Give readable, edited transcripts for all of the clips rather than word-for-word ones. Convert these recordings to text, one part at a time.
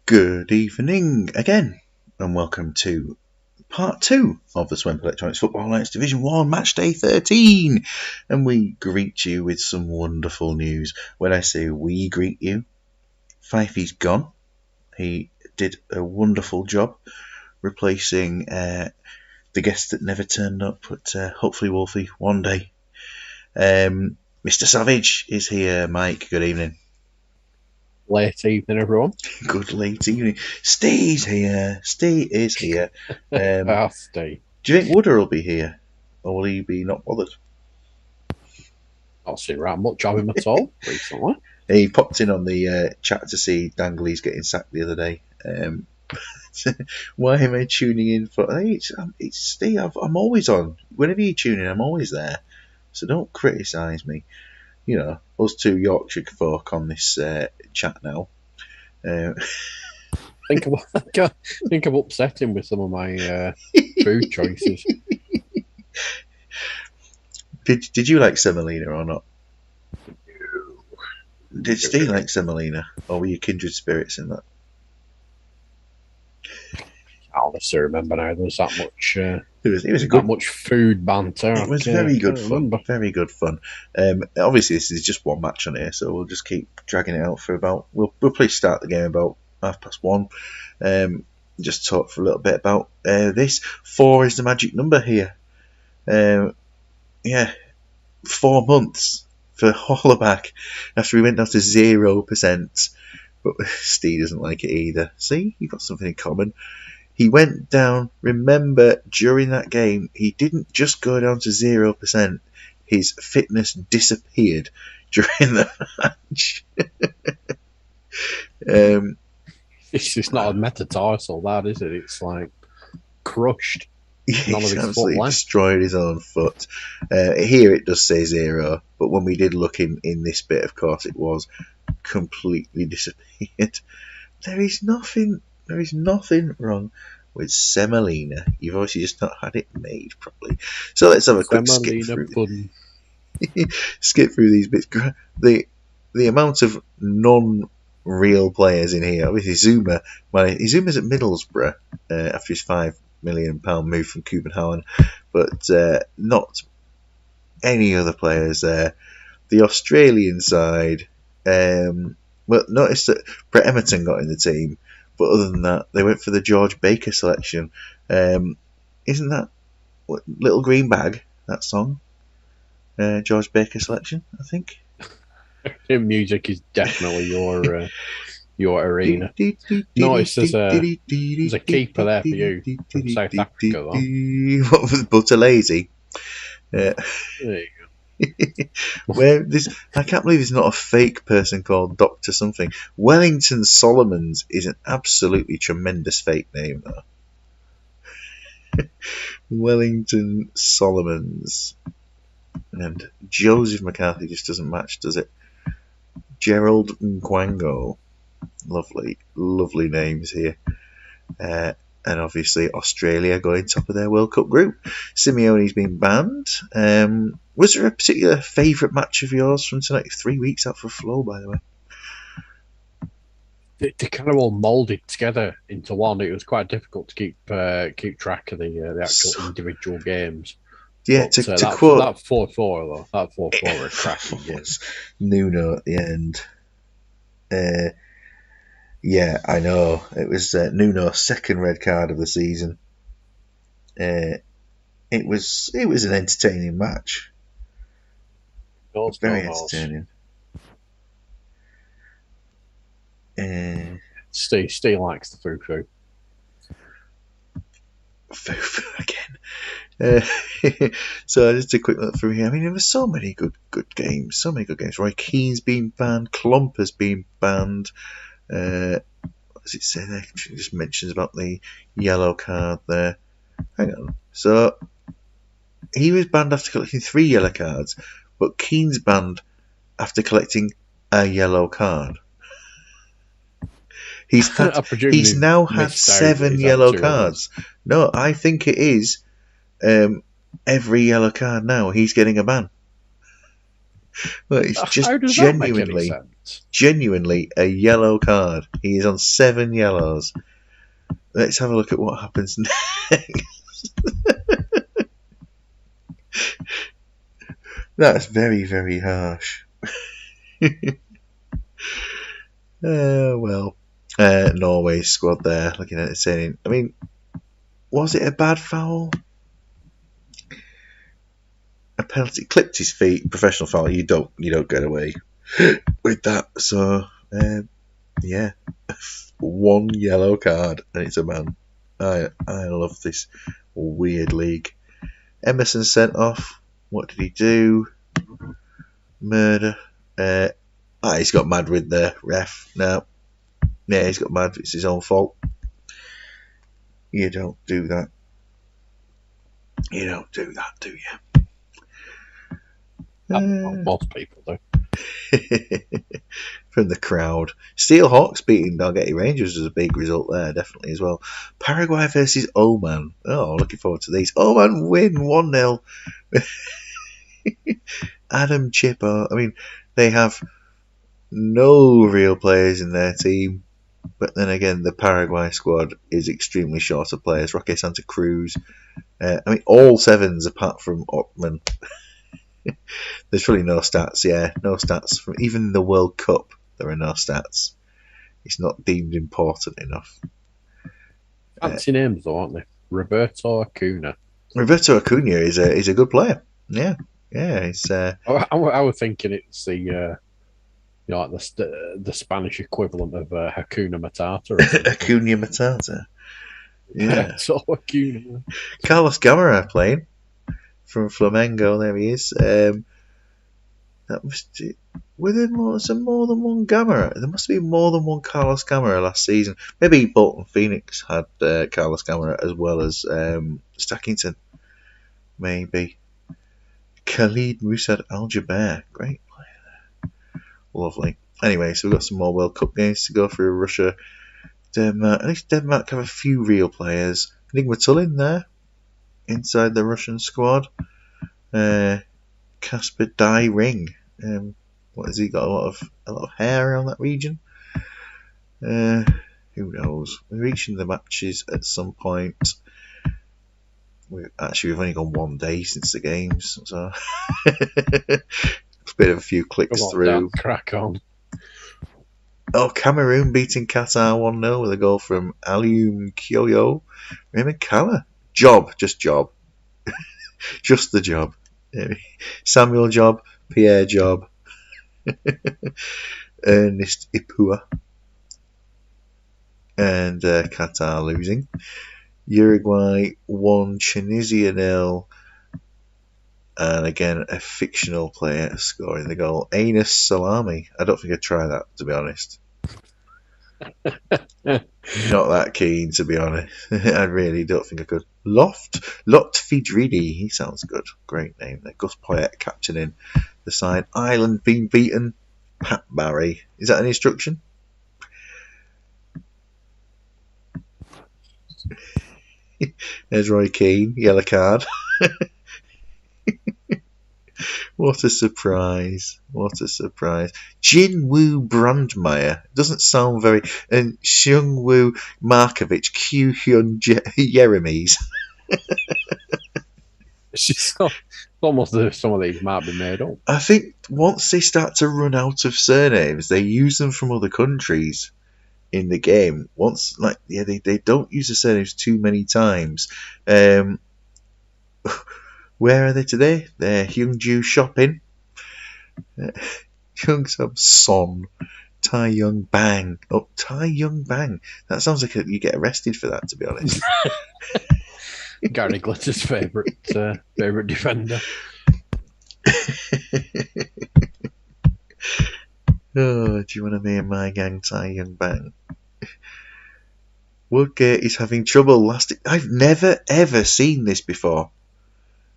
Good evening again, and welcome to part 2 of the Swemp Electronics Football Alliance Division 1 Matchday 13. And we greet you with some wonderful news. When I say we greet you, Fifey's gone. He did a wonderful job replacing the guest that never turned up, but hopefully Wolfie one day. Mr. Savage is here. Mike, good evening. Late evening, everyone. Good late evening. Steve's here. Steve is here. Steve. Do you think Wooder will be here? Or will he be not bothered? Not seen around much of him at all recently. He popped in on the chat to see Dangley's getting sacked the other day. Why am I tuning in for? Hey, it's Steve. I'm always on. Whenever you tune in, I'm always there. So don't criticise me. You know, us two Yorkshire folk on this chat now. I think I'm upsetting with some of my food choices. Did you like semolina or not? Did Steve like semolina, or were you kindred spirits in that? I honestly remember now. There was that much. It was a good, much food banter. It was very good fun. Very good fun. Obviously, this is just one match on here, so we'll just keep dragging it out for about. We'll probably start the game about 1:30. Just talk for a little bit about this. 4 is the magic number here. 4 months for Hollaback after he went down to 0%. But Steve doesn't like it either. See, you've got something in common. He went down, remember, during that game, he didn't just go down to 0%. His fitness disappeared during the match. It's not a metatarsal, that, is it? It's like crushed. He's absolutely destroyed his own foot. Here it does say 0, but when we did look in this bit, of course, it was completely disappeared. There is nothing wrong with semolina. You've obviously just not had it made properly. So let's have a quick skip through. Skip through these bits. The amount of non-real players in here. Obviously Zuma. Zuma's at Middlesbrough after his £5 million move from Copenhagen, but not any other players there. The Australian side. Well, notice that Brett Emerton got in the team. But other than that, they went for the George Baker selection. Isn't that Little Green Bag, that song? George Baker selection, I think. Music is definitely your arena. Notice there's a keeper there for you from South Africa, though. What was Butter Lazy? There you go. I can't believe it's not a fake person called Dr. something. Wellington Solomons is an absolutely tremendous fake name, though. Wellington Solomons. And Joseph McCarthy just doesn't match, does it? Gerald Nkwango. Lovely names here. And obviously Australia going top of their World Cup group. Simeone's been banned. Was there a particular favourite match of yours from tonight? 3 weeks out for flow, by the way. They kind of all moulded together into one. It was quite difficult to keep track of the actual individual games. Yeah, but, to quote that 4-4 though, that 4-4 was cracking game. Nuno at the end. Yeah, I know. It was Nuno's second red card of the season. It was an entertaining match. Very entertaining. Steve likes the foo-foo. Foo-foo again. So just a quick look through here. I mean, there were so many good games. So many good games. Roy Keane's been banned. Klomp has been banned. What does it say there? It just mentions about the yellow card there. Hang on. So he was banned after collecting 3 yellow cards, but Keane's banned after collecting a yellow card. He's now had 7 yellow cards. No, I think it is every yellow card now. He's getting a ban. Well, it's just genuinely Genuinely a yellow card. He is on 7 yellows. Let's have a look at what happens next. That's very, very harsh. Well, Norway's squad there, looking at it saying, I mean, was it a bad foul? A penalty, clipped his feet, professional foul. You don't get away with that. So, yeah, 1 yellow card, and it's a man. I love this weird league. Emerson sent off. What did he do? Murder. He's got mad with the ref. No. Yeah, he's got mad. It's his own fault. You don't do that. You don't do that, do you? Most people do. From the crowd. Steelhawks beating Dalgety Rangers was a big result there, definitely as well. Paraguay versus Oman. Oh, looking forward to these. Oman win 1-0. Adam Chipper. I mean, they have no real players in their team. But then again, the Paraguay squad is extremely short of players. Roque Santa Cruz. I mean, all 7s apart from Ockman. There's really no stats, no stats from even the World Cup. There are no stats. It's not deemed important enough. Fancy names, though, aren't they? Roberto Acuna. Roberto Acuna is a good player. Yeah. It's. I was thinking it's the like the Spanish equivalent of Hakuna Matata. Acuna Matata. Yeah. So Acuna. Carlos Gamera playing from Flamengo. There he is. That must. Were there more than one Gamera? There must be more than one Carlos Gamera last season. Maybe Bolton Phoenix had Carlos Gamera as well as Stackington. Maybe. Khalid Musad Al Jaber. Great player there. Lovely. Anyway, so we've got some more World Cup games to go through. Russia, Denmark. At least Denmark have a few real players. Nigma Tullin there inside the Russian squad. Casper Die Ring. What has he got? A lot of hair around that region. Who knows? We're reaching the matches at some point. We've only gone 1 day since the games, so a bit of a few clicks through. Dan, crack on. Oh, Cameroon beating Qatar 1-0 with a goal from Alium Kyoyo. Raymond Kalla. Just Job. Just the job. Samuel Job, Pierre Job, Ernest Ipua, and Qatar losing. Uruguay 1, Tunisia 0, and again a fictional player scoring the goal. Anis Salami. I don't think I'd try that, to be honest. Not that keen, to be honest. I really don't think I could. Lot Fidridi. He sounds good. Great name there. Gus Poyet captaining the side. Ireland being beaten. Pat Barry. Is that an instruction? There's Roy Keane. Yellow card. What a surprise. What a surprise. Jinwoo Brandmeier. Doesn't sound very... And Seungwoo Markovic. Q Hyun Jeremies. It's almost as if some of these might be made up. I think once they start to run out of surnames, they use them from other countries in the game. They don't use the surnames too many times. Where are they today? They're Hyungju shopping. Hyungsub Son. Tai Young Bang. Oh, Tai Young Bang. That sounds like you get arrested for that, to be honest. Gary Glitter's favourite defender. Oh, do you want to be in my gang, Tai Young Bang? Woodgate is having trouble lasting. I've never ever seen this before.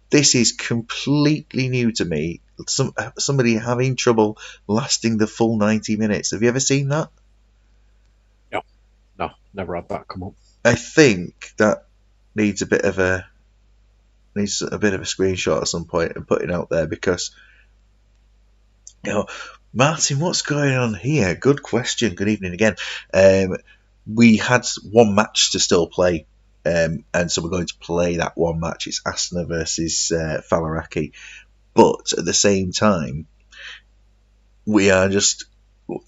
This is completely new to me. Somebody having trouble lasting the full 90 minutes. Have you ever seen that? No, never had that come up. I think that needs a bit of a screenshot at some point and putting out there, because Martin, what's going on here? Good question. Good evening again. We had one match to still play, and so we're going to play that one match. It's Asna versus Falaraki. But at the same time, we are just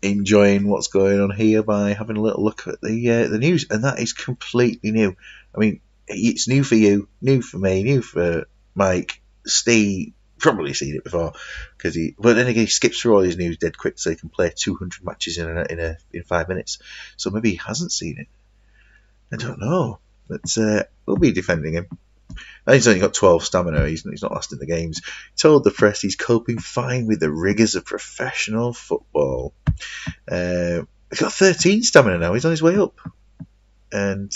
enjoying what's going on here by having a little look at the news, and that is completely new. I mean, it's new for you, new for me, new for Mike, Steve. Probably seen it before, but then again he skips through all his news dead quick, so he can play 200 matches in 5 minutes. So maybe he hasn't seen it. I don't know, but we'll be defending him. And he's only got 12 stamina. He's not lost in the games. He told the press he's coping fine with the rigours of professional football. He's got 13 stamina now. He's on his way up, and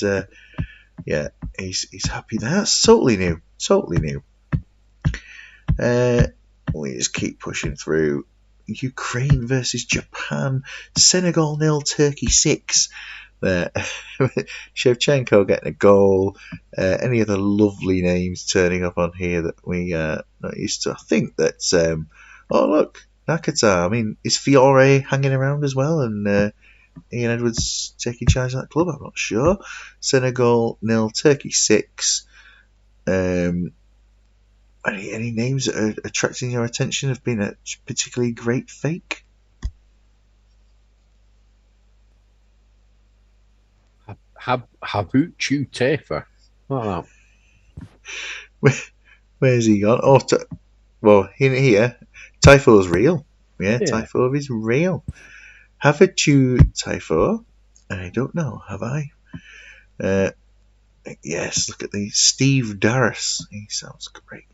yeah, he's happy. That's totally new. Totally new. We just keep pushing through. Ukraine versus Japan. Senegal 0, Turkey 6. Shevchenko getting a goal. Any other lovely names turning up on here that we not used to? I think that. Oh look, Nakata. I mean, is Fiore hanging around as well? And Ian Edwards taking charge of that club? I'm not sure. Senegal 0, Turkey 6. Any names that are attracting your attention have been a particularly great fake? Habuchu Tefa. Oh, Where's he gone? Oh, well, in here, Typho's real. Yeah, Typho is real. Haven't you, Typho? I don't know, have I? Yes, look at the Steve Darris. He sounds great.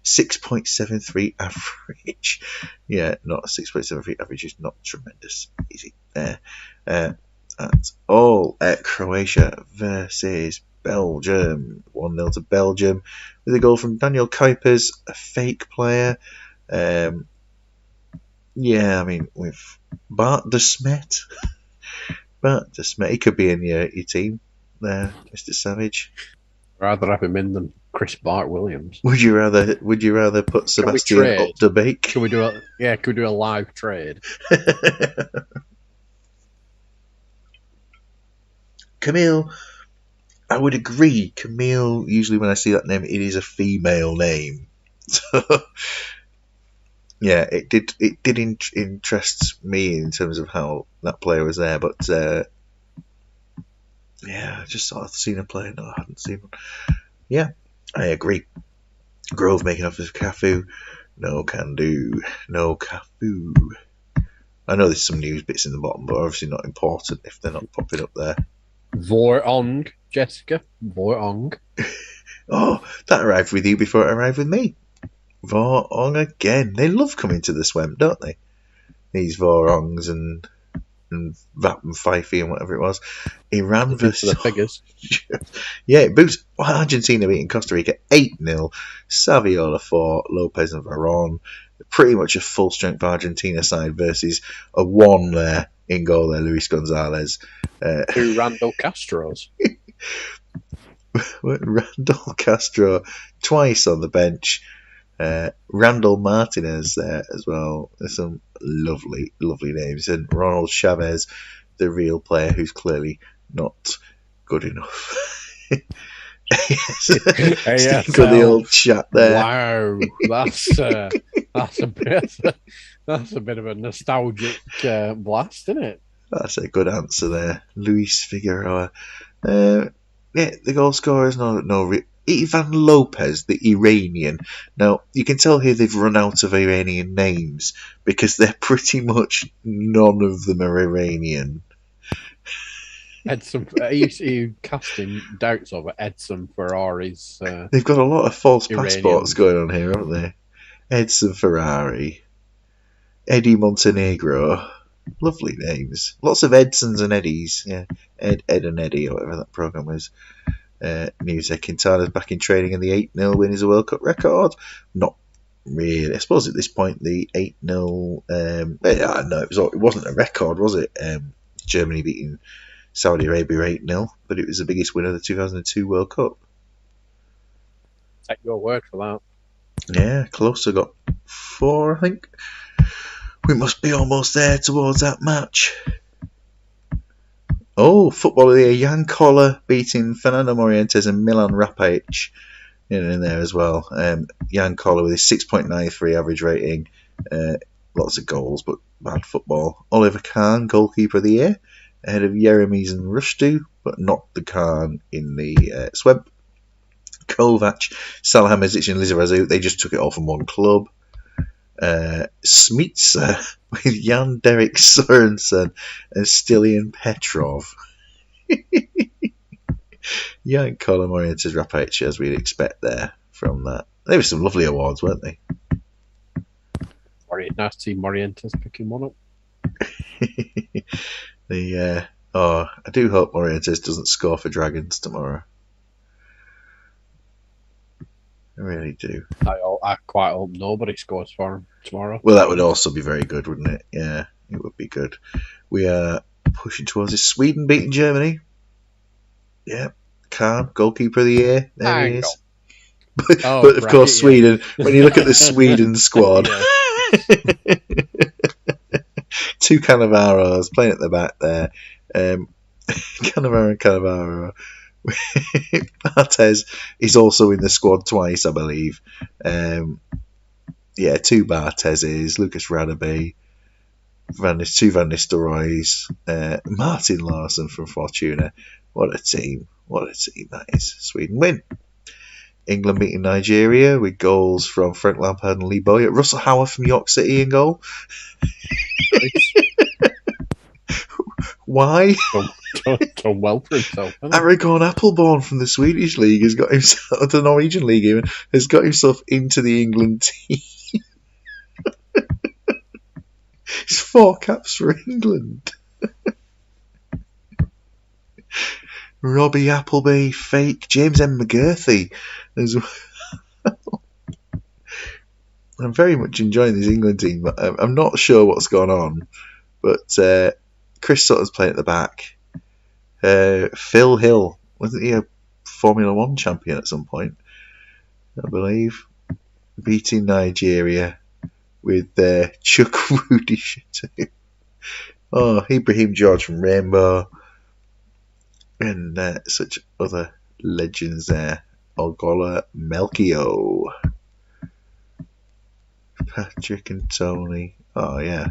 6.73 average. Yeah, not a 6.73 average is not tremendous. Easy. That's all at Croatia versus Belgium. 1-0 to Belgium with a goal from Daniel Kuipers, a fake player. Yeah, I mean, with Bart de Smet. Bart de Smet, he could be in your team there, Mr. Savage. Rather have him in than Chris Bart Williams. Would you rather put Sebastian up to bake? Can we do a live trade? Camille, I would agree. Camille, usually when I see that name, it is a female name. So, yeah, it did interest me in terms of how that player was there, but yeah, I just thought I'd seen a player. No, I hadn't seen one. Yeah, I agree. Grove making off with Cafu. No can do. No Cafu. I know there's some news bits in the bottom, but obviously not important if they're not popping up there. Vorong, Jessica. Vorong. Oh, that arrived with you before it arrived with me. Vorong again. They love coming to the Swemp, don't they? These Vorongs and Vap and Fifey and whatever it was. Iran versus the figures. Yeah, it boots. Argentina beating Costa Rica 8-0. Saviola 4, Lopez and Varane. Pretty much a full strength Argentina side versus a 1 there in goal there, Luis Gonzalez. 2 Randall Castros. Randall Castro twice on the bench. Randall Martinez there as well. There's some lovely names. And Ronald Chavez, the real player who's clearly not good enough. Stick on the old chat there. Wow, that's a bit of a nostalgic blast, isn't it? That's a good answer there, Luis Figueroa. Yeah, the goal scorer is no Ivan Lopez, the Iranian. Now, you can tell here they've run out of Iranian names because they're pretty much none of them are Iranian. Edson, are you casting doubts over Edson Ferrari's? They've got a lot of false passports going on here, haven't they? Edson Ferrari, Eddie Montenegro. Lovely names. Lots of Edsons and Eddies. Yeah, Ed and Eddie, or whatever that program was. Music. Quintana's back in training, and the 8-0 win is a World Cup record. Not really. I suppose at this point the 8-0. No, it wasn't a record, was it? Germany beating Saudi Arabia 8-0, but it was the biggest win of the 2002 World Cup. Take your word for that. Yeah, closer got 4, I think. We must be almost there towards that match. Oh, football of the year, Jan Koller beating Fernando Morientes and Milan Rapic in there as well. Jan Koller with his 6.93 average rating. Lots of goals, but bad football. Oliver Kahn, goalkeeper of the year, ahead of Yeremies and Rushdu, but not the Kahn in the Swemp. Kovac, Salihamidzic and Lizarazu, they just took it all from one club. Smitsa with Jan Derek Sorensen and Stilian Petrov. Jan Koller, Morientes, Rapic, as we'd expect there from that. There were some lovely awards, weren't they? Nice to see Morientes picking one up. I do hope Morientes doesn't score for Dragons tomorrow. I really do. I quite hope nobody scores for him tomorrow. Well, that would also be very good, wouldn't it? Yeah, it would be good. We are pushing towards this. Sweden beating Germany. Yeah, Kahn, goalkeeper of the year. There he is. But of course, Sweden. When you look at the Sweden squad, two Cannavaros playing at the back there. Cannavaro and Cannavaro. Barthez is also in the squad twice, I believe. Two Barthezes, Lucas Radaby, two Van Nistelrooys, Martin Larsson from Fortuna. What a team that is. Sweden win. England beating Nigeria with goals from Frank Lampard and Lee Bowyer. Russell Howard from York City in goal. Why? Done well for himself. Aragon Applebaum from the Swedish league has got himself, the Norwegian league even, has got himself into the England team. He's 4 caps for England. Robbie Appleby, fake. James M. McGurthy as well. I'm very much enjoying this England team, but I'm not sure what's gone on. But Chris Sutton's playing at the back. Phil Hill, wasn't he a Formula 1 champion at some point? I believe. Beating Nigeria with Chuck Rudisha. Oh, Ibrahim George from Rainbow. And such other legends there. Ogola Melchio. Patrick and Tony. Oh, yeah.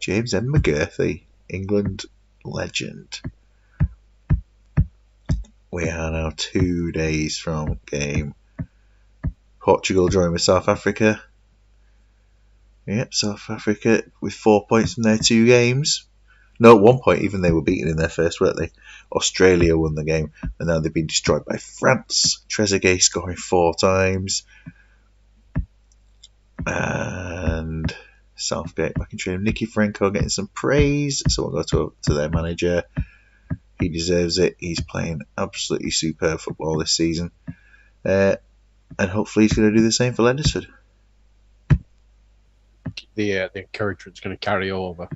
James M. McGurthy. England legend. We are now 2 days from game. Portugal drawing with South Africa. Yep, South Africa with 4 points from their 2 games. No, 1 point, even they were beaten in their first, weren't they? Australia won the game, and now they've been destroyed by France. Trezeguet scoring 4 times. And Southgate back in training. Nicky Franco getting some praise, so we'll go to their manager. He deserves it. He's playing absolutely superb football this season. And hopefully he's going to do the same for Lendersford. The encouragement's going to carry over.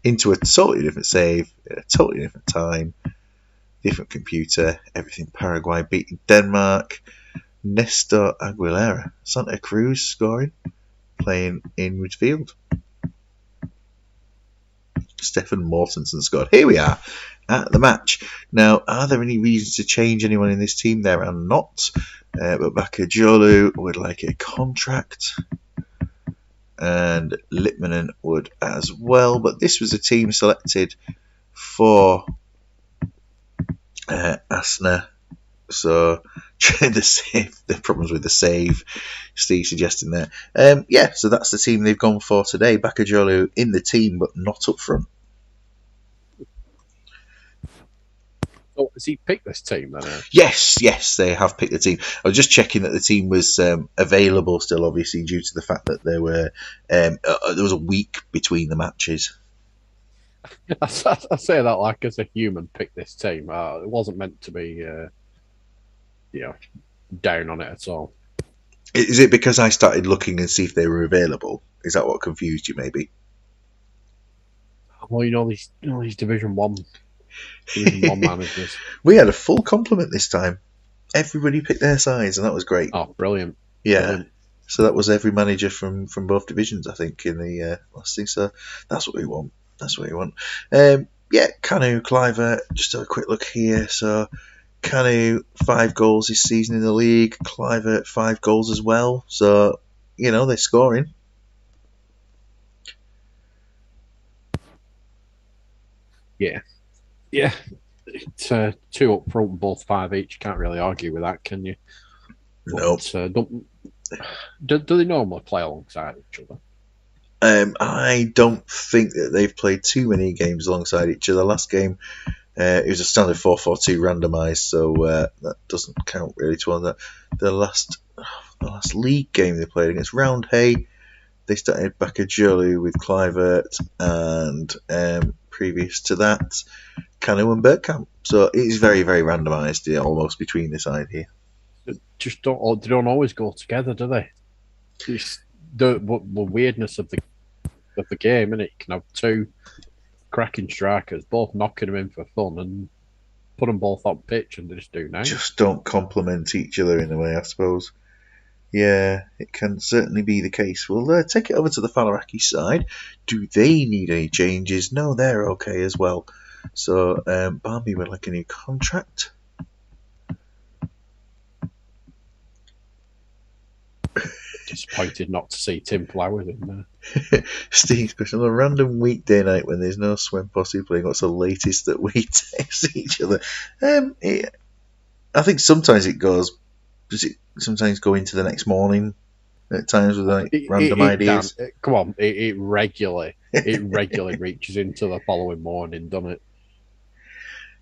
Into a totally different save, a totally different time, different computer, everything. Paraguay beating Denmark. Nestor Aguilera, Santa Cruz scoring, playing in midfield. Stefan Mortensen scored. Here we are at the match. Now, are there any reasons to change anyone in this team? There are not. But Bakajolu would like a contract. And Litmanen would as well. But this was a team selected for Asna. So, the problems with the save, Steve suggesting there. So that's the team they've gone for today. Bakajolu in the team, but not up front. So has he picked this team then? Yes, they have picked the team. I was just checking that the team was available still, obviously, due to the fact that there was a week between the matches. I say that like as a human picked this team. It wasn't meant to be, down on it at all. Is it because I started looking and see if they were available? Is that what confused you, maybe? Well, these Division 1 managers. We had a full complement this time. Everybody picked their sides, and that was great. Oh, brilliant. Yeah. Brilliant. So that was every manager from both divisions, I think, in the last thing. So that's what we want. That's what we want. Yeah, Canu, Cliver, just have a quick look here. So Canu, 5 goals this season in the league. Cliver, 5 goals as well. So, they're scoring. Yeah. It's 2 up front, both 5 each. Can't really argue with that, can you? No. Do they normally play alongside each other? I don't think that they've played too many games alongside each other. Last game, it was a standard 4-4-2 randomised, so that doesn't count really towards that. The last league game they played against Roundhay, they started Bakajolu with Clivert, and previous to that, Canu and Bergkamp. So it's very, very randomised, almost between the side here. They don't always go together, do they? It's the weirdness of the game, isn't it? You can have 2 cracking strikers, both knocking them in for fun, and put them both on pitch, and they just do nice. Just don't complement each other in a way, I suppose. Yeah, it can certainly be the case. We'll take it over to the Falaraki side. Do they need any changes? No, they're okay as well. So, Barbie would like a new contract. Disappointed not to see Tim Flowers in there. Steve's question: on a random weekday night when there's no Swemp or playing, what's the latest that we text each other? I think sometimes it goes. Does it sometimes go into the next morning? At times with random ideas. Come on, it regularly reaches into the following morning, doesn't it?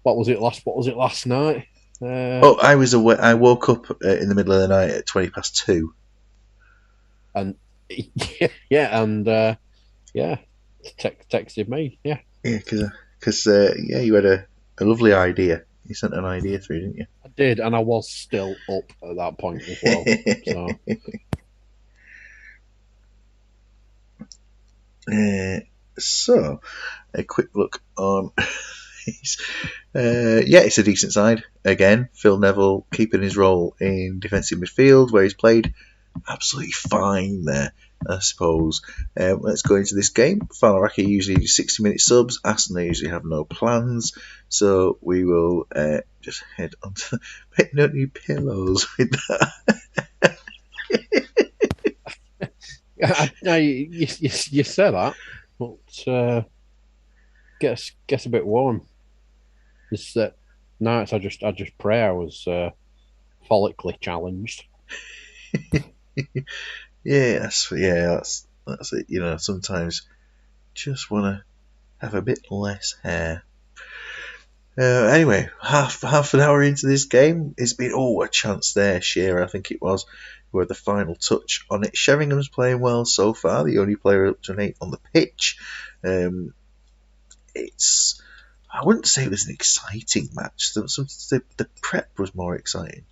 What was it last night? I was away. I woke up in the middle of the night at 2:20, and texted me. Yeah, because you had a lovely idea. You sent an idea through, didn't you? I did, and I was still up at that point as well. So, a quick look on. It's a decent side. Again, Phil Neville keeping his role in defensive midfield, where he's played absolutely fine there, I suppose. Let's go into this game. Falaraki usually do 60-minute subs. Aston usually have no plans, so we will just head on to make no new pillows with that. You said that, but gets a bit warm. It's nights I just pray I was follically challenged. That's it. Sometimes just want to have a bit less hair. Anyway, half an hour into this game, it's been a chance there. Shearer, I think it was, who had the final touch on it. Sheringham's playing well so far. The only player up to an 8 on the pitch. I wouldn't say it was an exciting match. The prep was more exciting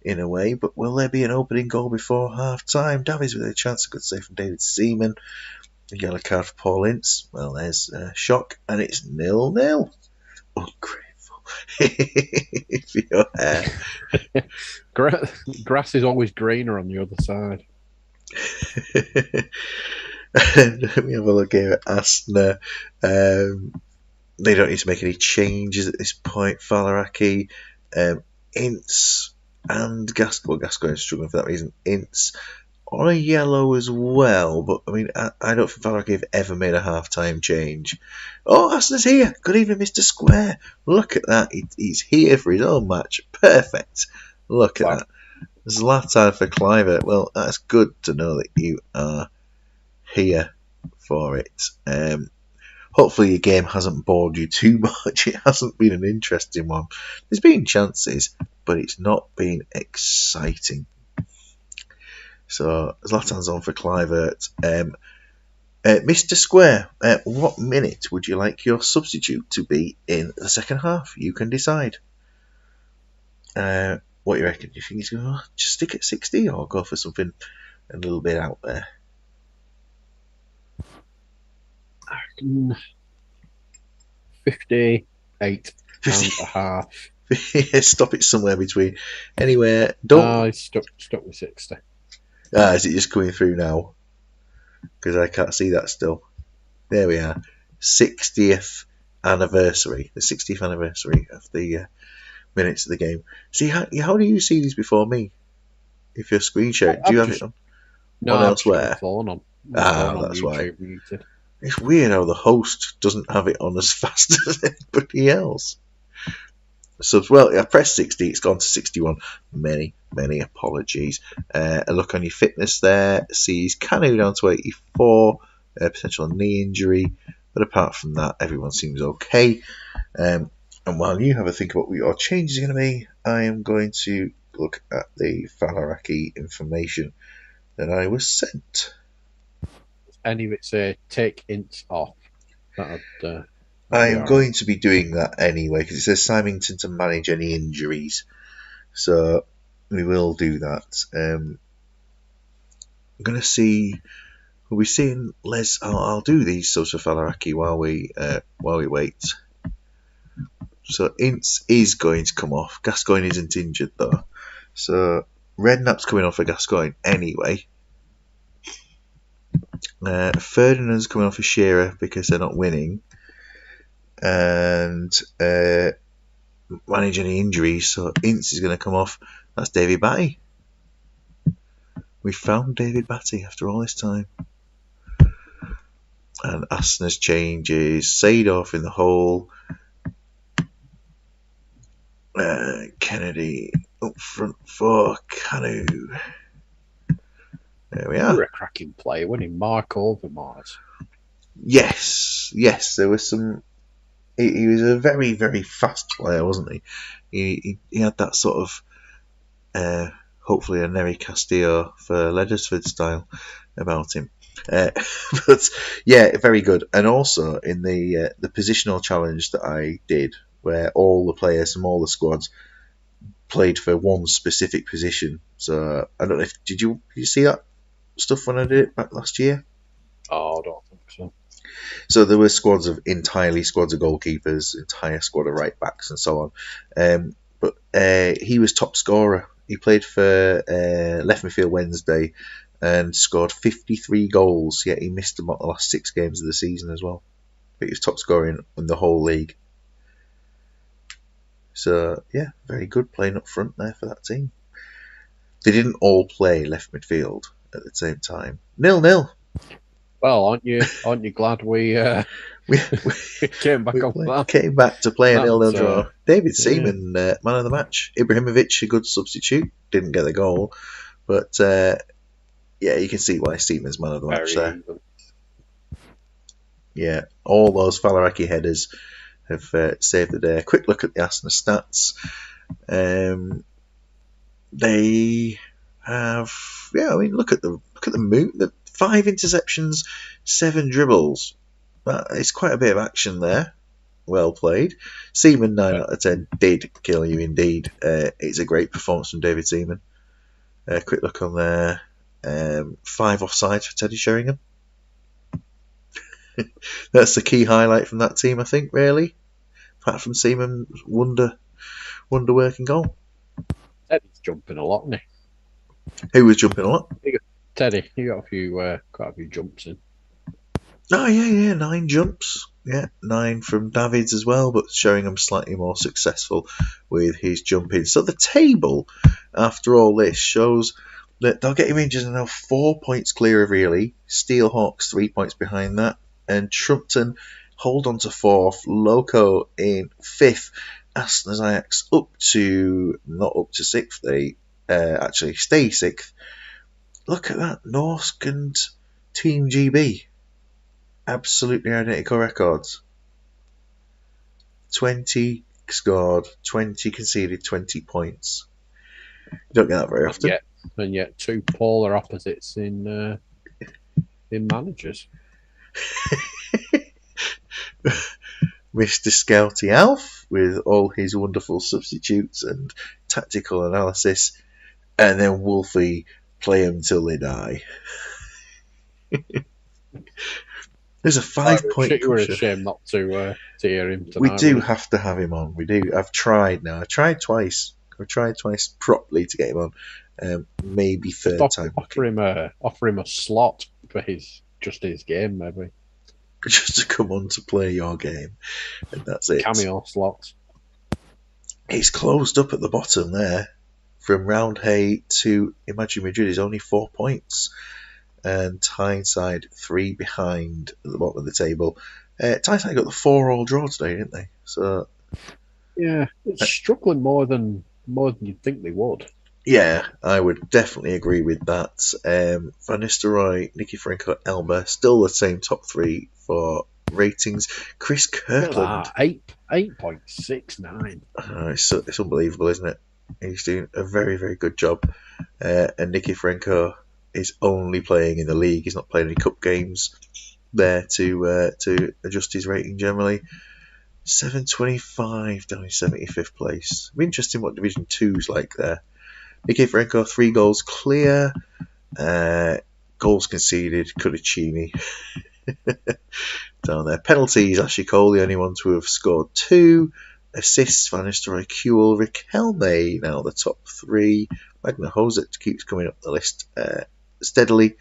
in a way, but will there be an opening goal before half time? Davies with a chance, a good save from David Seaman. A yellow card for Paul Ince. Well, there's a shock, and it's 0-0. Ungrateful for your hair. Grass is always greener on the other side. Let me have a look here at Aston. They don't need to make any changes at this point. Falaraki, Ince, and Gascoigne is struggling for that reason. Ince on a yellow as well, but I mean, I don't think Falaraki have ever made a half-time change. Oh, Aston's here. Good evening, Mr. Square. Look at that. He's here for his own match. Perfect. Look at that. Zlatan for Cliver. Well, that's good to know that you are here for it. Hopefully your game hasn't bored you too much. It hasn't been an interesting one. There's been chances, but it's not been exciting. So Zlatan's on for Clivert. Mr. Square, what minute would you like your substitute to be in the second half? You can decide. What do you reckon? Do you think he's going to just stick at 60 or go for something a little bit out there? 58 and a half. Stop it somewhere between. Anywhere. Don't. Stuck with 60. Is it just coming through now? Because I can't see that still. There we are. 60th anniversary. The 60th anniversary of the minutes of the game. See, how do you see these before me? If you're screen sharing, do you have it on I've just got my elsewhere? phone on. That's why. YouTube muted. It's weird how the host doesn't have it on as fast as anybody else. So, well, I pressed 60, it's gone to 61. Many apologies. A look on your fitness there sees Canu down to 84, potential knee injury, but apart from that, everyone seems okay. And while you have a think about what your changes are going to be, I am going to look at the Falaraki information that I was sent. Any of it say take int off. I am going to be doing that anyway because it says Symington to manage any injuries, so we will do that. I'm going to see. We'll be seeing Les. I'll do these social Falaraki while we wait. So Ince is going to come off. Gascoigne isn't injured though, so Redknapp's coming off for Gascoigne anyway. Ferdinand's coming off for Shearer because they're not winning. And manage any injuries, so Ince is going to come off. That's David Batty. We found David Batty after all this time. And Asner's changes. Seedorf in the hole. Kennedy up front for Canu. There we are. You're a cracking player, winning Mark Overmars. Yes, there was some. He was a very, very fast player, wasn't he? He had that sort of, hopefully a Neri Castillo for Leddersford style about him. But yeah, very good. And also in the positional challenge that I did, where all the players from all the squads played for one specific position. So I don't know if did you see that stuff when I did it back last year? Oh, I don't think so. So there were squads of goalkeepers, entire squad of right backs, and so on. But he was top scorer. He played for Left Midfield Wednesday and scored 53 goals. Yet he missed about the last 6 games of the season as well. But he was top scorer in the whole league. So yeah, very good playing up front there for that team. They didn't all play left midfield at the same time. 0-0. Well, aren't you glad we came back on that? Came back to play a 0-0 draw. David Seaman, man of the match. Ibrahimovic, a good substitute. Didn't get the goal. But yeah, you can see why Seaman's man of the match there. Yeah, all those Falaraki headers have saved the day. A quick look at the Arsenal stats. They have, look at the move. The 5 interceptions, 7 dribbles. It's quite a bit of action there. Well played. Seaman 9 out of 10 did kill you indeed. It's a great performance from David Seaman. Quick look on there. 5 offsides for Teddy Sheringham. That's the key highlight from that team, I think, really. Apart from Seaman's wonder working goal. Teddy's jumping a lot, isn't he? Who was jumping a lot? Teddy, you got quite a few jumps in. Oh yeah, 9 jumps. Yeah, 9 from Davids as well, but Sheringham slightly more successful with his jumping. So the table, after all this, shows that Dalgety Rangers are now 4 points clear of Ely. Steelhawks 3 points behind that, and Trumpton hold on to 4th. Loco in 5th. Aston's Ajax not up to 6th. They actually stay 6th. Look at that, Norsk and Team GB. Absolutely identical records. 20 scored, 20 conceded, 20 points. You don't get that very often. And yet 2 polar opposites in managers. Mr. Scouty Alf with all his wonderful substitutes and tactical analysis, and then Wolfie play them till they die. There's a 5-point You were ashamed not to hear him tonight. We do have to have him on. We do. I've tried now. I've tried twice properly to get him on, Maybe third time offer him a slot for his game, maybe just to come on to play your game, and that's it. cameo slot. It's closed up at the bottom there. From Roundhay to Imagine Madrid is only 4 points, and Tyneside 3 behind at the bottom of the table. Tyneside got the 4-all draw today, didn't they? So yeah, it's struggling more than you'd think they would. Yeah, I would definitely agree with that. Van Nistelrooy, Nicky Franco, Elba, still the same top 3 for ratings. Chris Kirkland, 8.69. It's unbelievable, isn't it? He's doing a very, very good job. And Nicky Franco is only playing in the league. He's not playing any cup games there to adjust his rating generally. 725 down in 75th place. It'll be interesting what Division 2's like there. Nicky Franco, 3 goals clear. Goals conceded, Cudicini down there. Penalties, Ashley Cole, the only one to have scored 2. Assists, Van Nistelrooy, Kuhl, Riquelme, now the top 3. Wagner Hosek keeps coming up the list steadily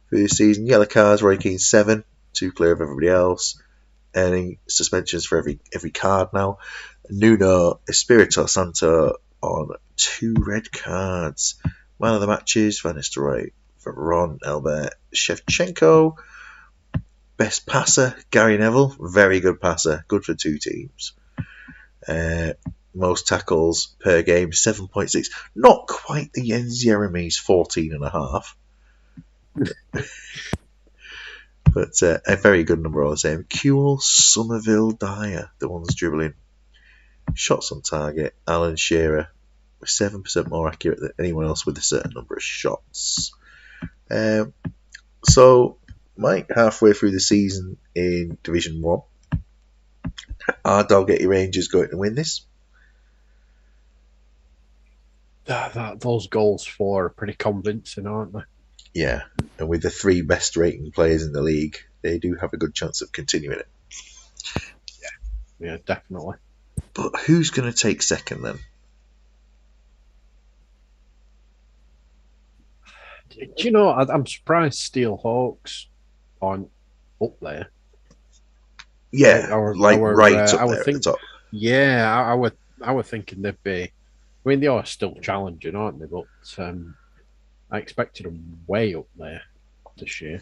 through the season. Yellow cards, Roy Keane 7, 2 clear of everybody else. Earning suspensions for every card now. Nuno Espirito Santo on 2 red cards. Man of the matches, Van Nistelrooy, Veron, Albert, Shevchenko. Best passer, Gary Neville, very good passer, good for 2 teams. Most tackles per game, 7.6. Not quite the Jens Jeremy's 14.5. But a very good number all the same. Kuhl, Somerville, Dyer, the ones dribbling. Shots on target, Alan Shearer, 7% more accurate than anyone else with a certain number of shots. So, Mike, halfway through the season in Division 1, are Dalgety Rangers going to win this? Those goals for are pretty convincing, aren't they? Yeah, and with the 3 best rating players in the league, they do have a good chance of continuing it. Yeah, definitely. But who's going to take second then? Do you know, I'm surprised Steel Hawks aren't up there. Yeah, right up there at the top. Yeah, I were thinking they'd be. I mean, they are still challenging, aren't they? But I expected them way up there this year.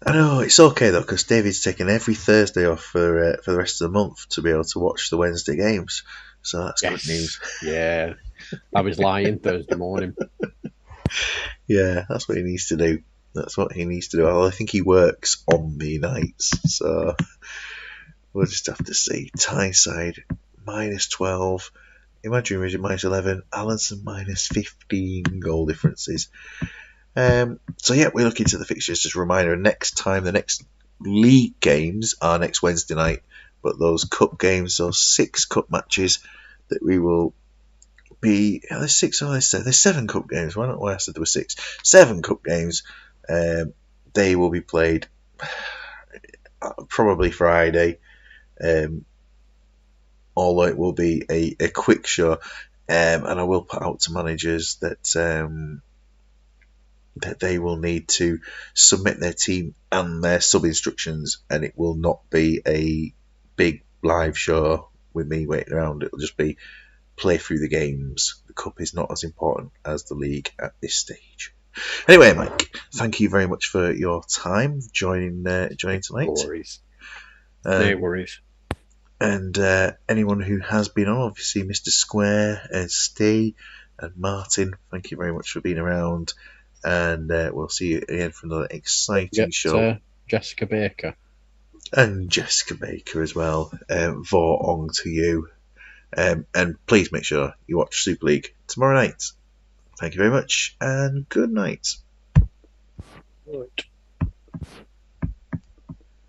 I know, it's okay though, because David's taken every Thursday off for the rest of the month to be able to watch the Wednesday games. So that's good news. Yeah, I was lying Thursday morning. Yeah, that's what he needs to do. I think he works on the nights, so we'll just have to see. Tyneside -12, Imagine Region -11, Allenson -15 goal differences. So yeah, we're looking to the fixtures. Just a reminder, the next league games are next Wednesday night, but those cup games, those 6 cup matches that we will be, there's 6, there's 7 cup games. Why I said there were 6? 7 cup games. They will be played probably Friday, although it will be a quick show, and I will put out to managers that they will need to submit their team and their sub instructions, and it will not be a big live show with me waiting around. It'll just be play through the games. The cup is not as important as the league at this stage. Anyway, Mike, thank you very much for your time joining tonight. No worries. And anyone who has been on, obviously Mr. Square and Steve and Martin, thank you very much for being around. And we'll see you again for another exciting show. Jessica Baker. And Jessica Baker as well. Vor on to you. And please make sure you watch Super League tomorrow night. Thank you very much, and good night. Right.